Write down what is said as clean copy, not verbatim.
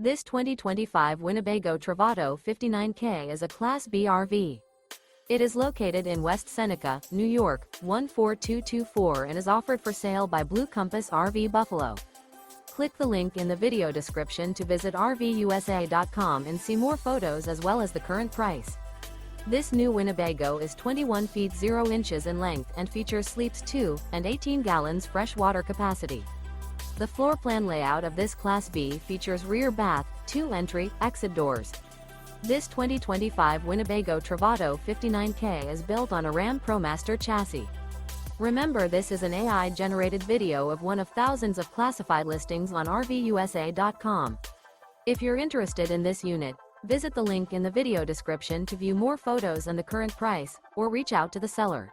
This 2025 Winnebago Travato 59K is a Class B RV. It is located in West Seneca, New York, 14224 and is offered for sale by Blue Compass RV Buffalo. Click the link in the video description to visit RVUSA.com and see more photos as well as the current price. This new Winnebago is 21 feet 0 inches in length and features sleeps 2 and 18 gallons fresh water capacity. The floor plan layout of this Class B features rear bath, 2 entry, exit doors. This 2025 Winnebago Travato 59K is built on a Ram ProMaster chassis. Remember, this is an AI-generated video of one of thousands of classified listings on RVUSA.com. If you're interested in this unit, visit the link in the video description to view more photos and the current price, or reach out to the seller.